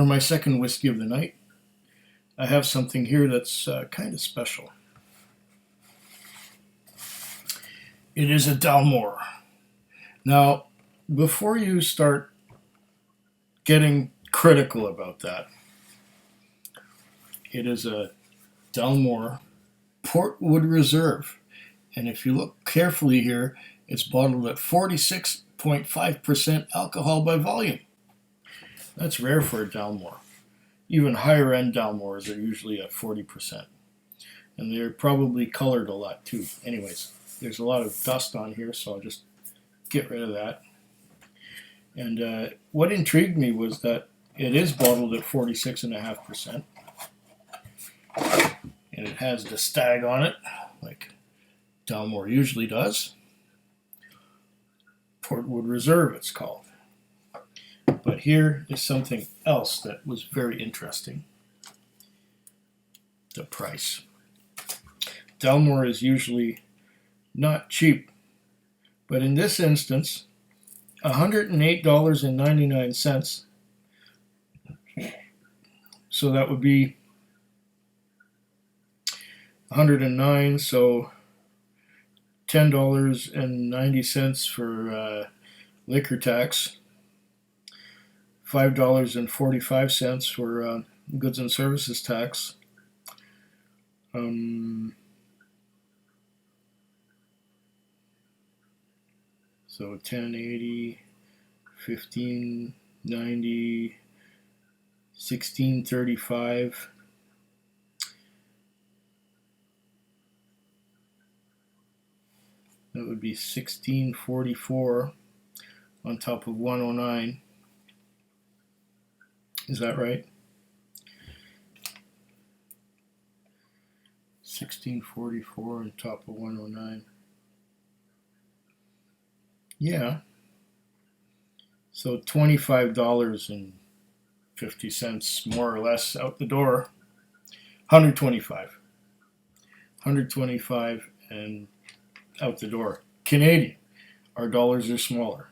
For my second whiskey of the night, I have something here that's kind of special. It is a Dalmore. Now, before you start getting critical about that, it is a Dellmore Portwood Reserve. And if you look carefully here, it's bottled at 46.5% alcohol by volume. That's rare for a Dalmore. Even higher end Dalmores are usually at 40%. And they're probably colored a lot too. Anyways, there's a lot of dust on here, so I'll just get rid of that. And what intrigued me was that it is bottled at 46.5%. And it has the stag on it, like Dalmore usually does. Portwood Reserve, it's called. But here is something else that was very interesting. The price. Dellmore is usually not cheap, but in this instance, $108.99. So that would be 109, so $10.90 for liquor tax, $5.45 for goods and services tax. So 1080, 1590, 1635. That would be 1644 on top of 109. Is that right? 1644 on top of 109. Yeah. So $25.50 more or less out the door. 125. 125 and out the door. Canadian. Our dollars are smaller.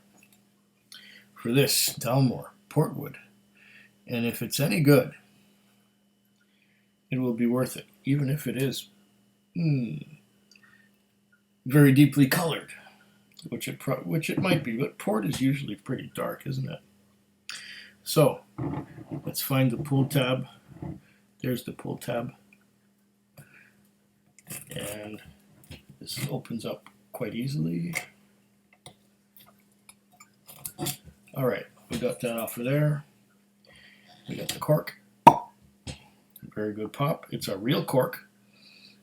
For this Dalmore Portwood. And if it's any good, it will be worth it, even if it is very deeply colored, which it might be. But port is usually pretty dark, isn't it? So let's find the pull tab. There's the pull tab, and this opens up quite easily. All right, we got that off of there. We got the cork. Very good pop. It's a real cork.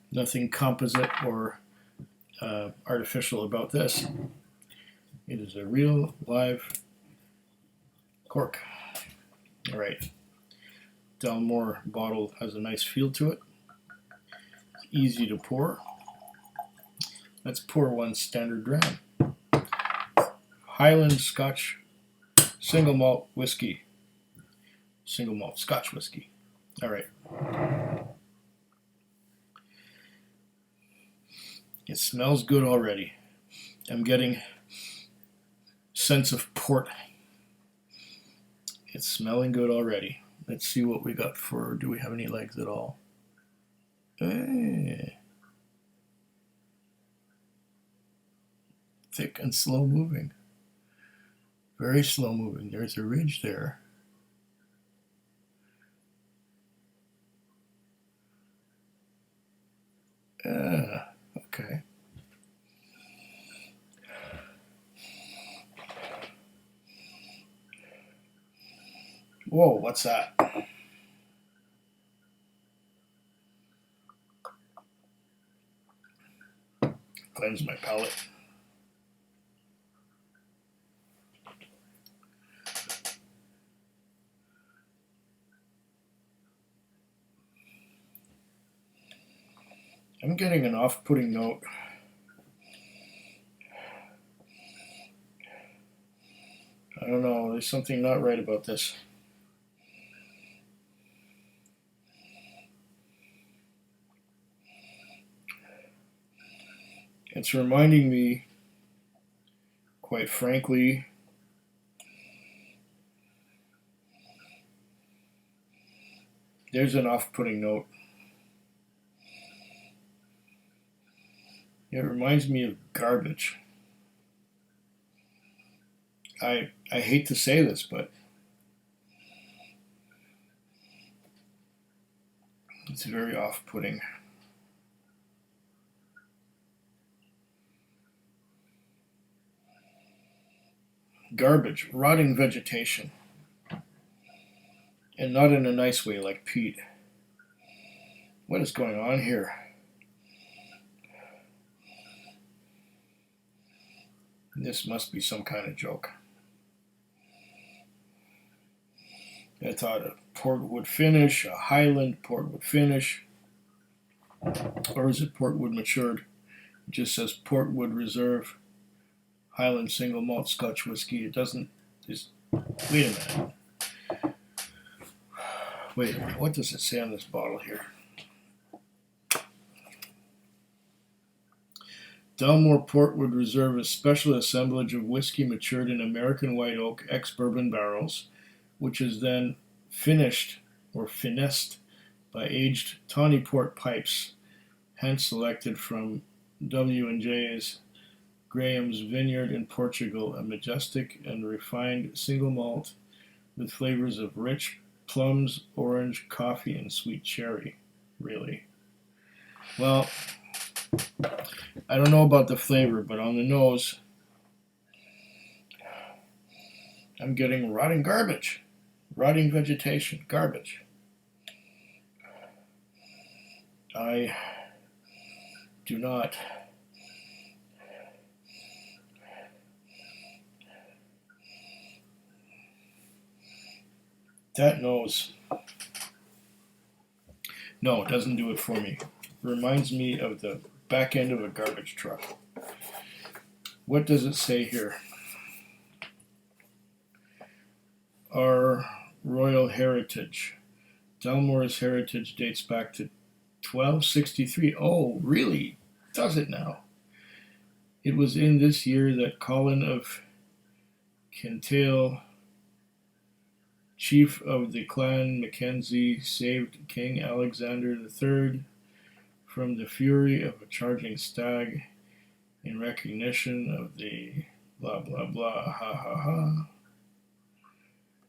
Nothing composite or artificial about this. It is a real live cork. All right. Dalmore bottle has a nice feel to it. It's easy to pour. Let's pour one standard dram. Highland Scotch single malt whiskey. Single malt Scotch whiskey. All right. It smells good already. I'm getting sense of port. It's smelling good already. Let's see what we got for, do we have any legs at all? Thick and slow moving. Very slow moving. There's a ridge there. Okay. Whoa, what's that? Cleanse my palate. I'm getting an off-putting note. I don't know, there's something not right about this. It's reminding me, quite frankly, There's an off-putting note. It reminds me of garbage. I hate to say this, but it's very off-putting. Garbage, rotting vegetation, and not in a nice way like peat. What is going on here? This must be some kind of joke. I thought a Portwood finish, a Highland Portwood finish, or is it Portwood matured? It just says Portwood Reserve, Highland single malt Scotch whiskey. It doesn't. Just wait a minute. Wait a minute. What does it say on this bottle here? Dellmore Portwood Reserve is a special assemblage of whiskey matured in American white oak ex-bourbon barrels, which is then finished or finessed by aged tawny port pipes, hand selected from W&J's Graham's Vineyard in Portugal, a majestic and refined single malt with flavors of rich plums, orange, coffee, and sweet cherry. Really? Well, I don't know about the flavor, but on the nose, I'm getting rotting garbage, rotting vegetation, garbage. I do not. That nose. No, it doesn't do it for me. Reminds me of the back end of a garbage truck. What does it say here? Our royal heritage. Dellmore's heritage dates back to 1263. Oh, really? Does it now? It was in this year that Colin of Kintail, chief of the clan Mackenzie, saved King Alexander III from the fury of a charging stag in recognition of the blah blah blah ha ha ha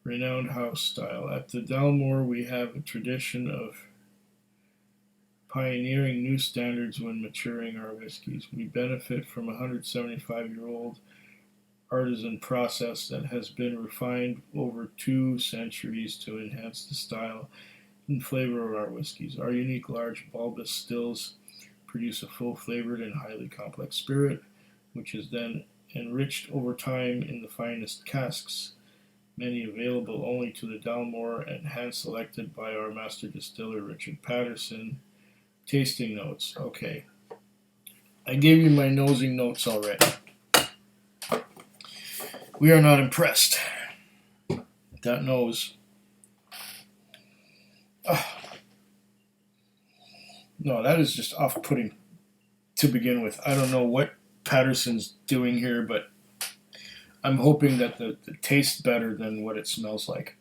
renowned house style. At the Dellmore we have a tradition of pioneering new standards when maturing our whiskies. We benefit from a 175-year-old artisan process that has been refined over 2 centuries to enhance the style and flavor of our whiskies. Our unique large bulbous stills produce a full-flavored and highly complex spirit, which is then enriched over time in the finest casks, many available only to the Dellmore and hand-selected by our master distiller Richard Patterson. Tasting notes. Okay. I gave you my nosing notes already. We are not impressed. That nose. No, that is just off-putting to begin with. I don't know what Patterson's doing here, but I'm hoping that the tastes better than what it smells like.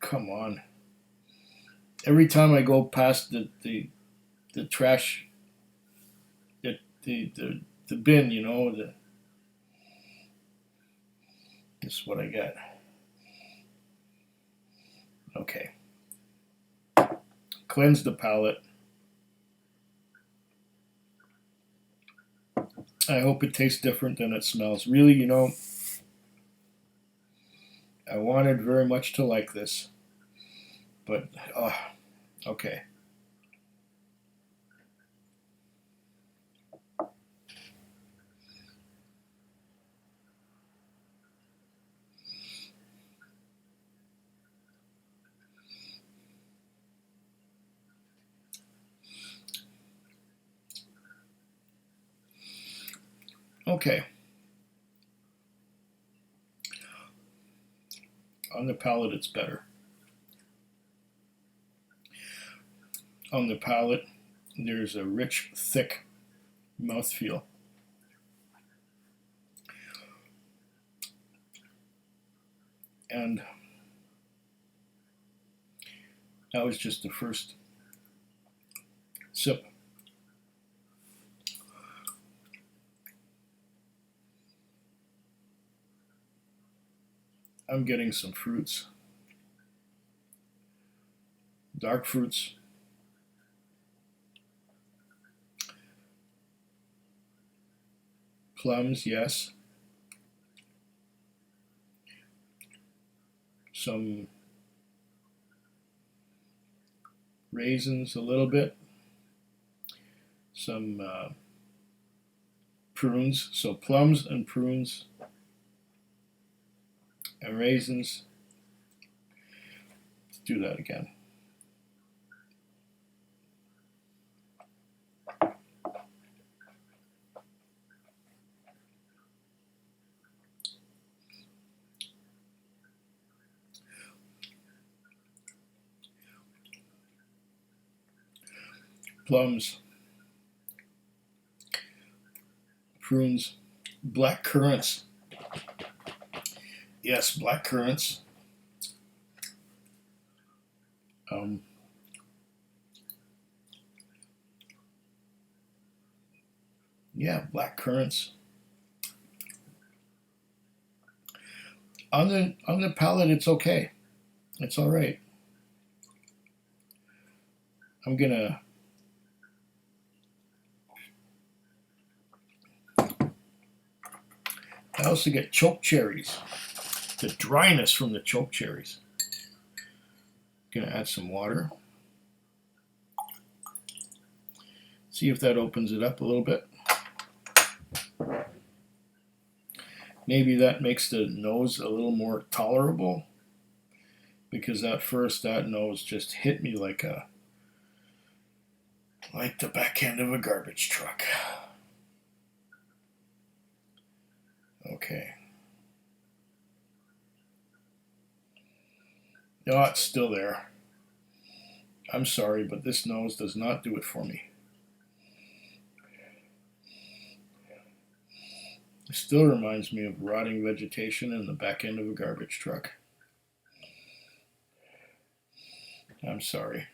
Come on. Every time I go past the trash, the bin, you know, this is what I get. Okay. Cleanse the palate. I hope it tastes different than it smells. Really, you know, I wanted very much to like this, but okay. Okay. On the palate, it's better. On the palate, there's a rich, thick mouthfeel. And That was just the first sip. I'm getting some fruits, dark fruits. Plums, yes. Some raisins a little bit. Some prunes. So plums and prunes and raisins. Let's do that again. Plums, prunes, black currants. Yes, black currants. Yeah, black currants. On the palate, it's okay. It's all right. I'm gonna. I also get choke cherries. The dryness from the choke cherries. Gonna add some water. See if that opens it up a little bit. Maybe that makes the nose a little more tolerable, because at first that nose just hit me like the back end of a garbage truck. Okay. No, it's still there. I'm sorry, but this nose does not do it for me. It still reminds me of rotting vegetation in the back end of a garbage truck. I'm sorry.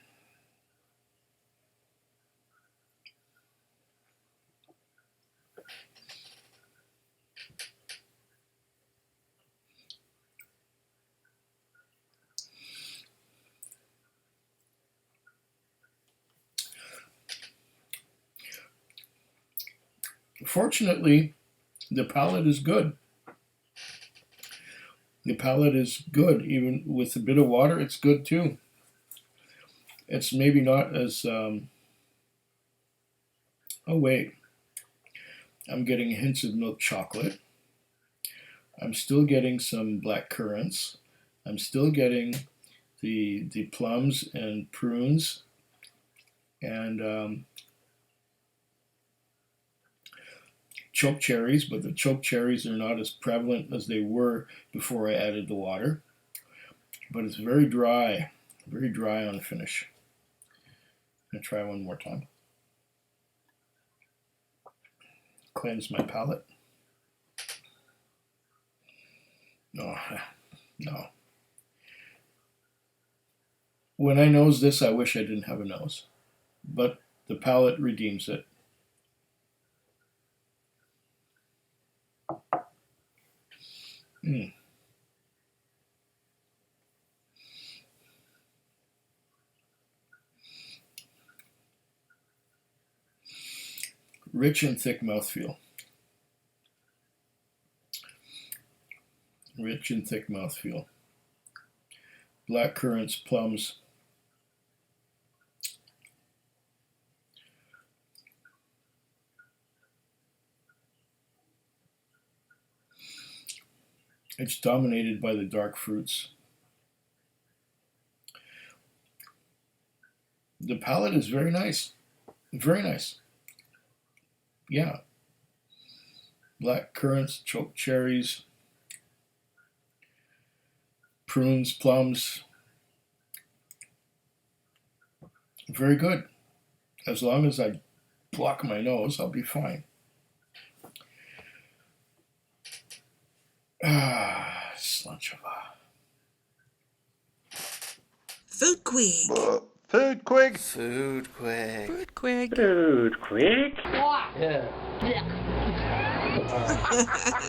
Fortunately, the palate is good. The palate is good. Even with a bit of water, it's good too. It's maybe not as... oh, wait. I'm getting hints of milk chocolate. I'm still getting some black currants. I'm still getting the plums and prunes. And choke cherries, but the choke cherries are not as prevalent as they were before I added the water. But it's very dry on the finish. I'm going to try one more time. Cleanse my palate. No. When I nose this, I wish I didn't have a nose. But the palate redeems it. Rich and thick mouthfeel. Rich and thick mouthfeel. Black currants, plums. It's dominated by the dark fruits. The palate is very nice. Very nice. Yeah. Black currants, choke cherries, prunes, plums. Very good. As long as I block my nose, I'll be fine. Slunch of Food Quig. Food Quig. Food Quig. Food Quig. Food Quig. Yeah.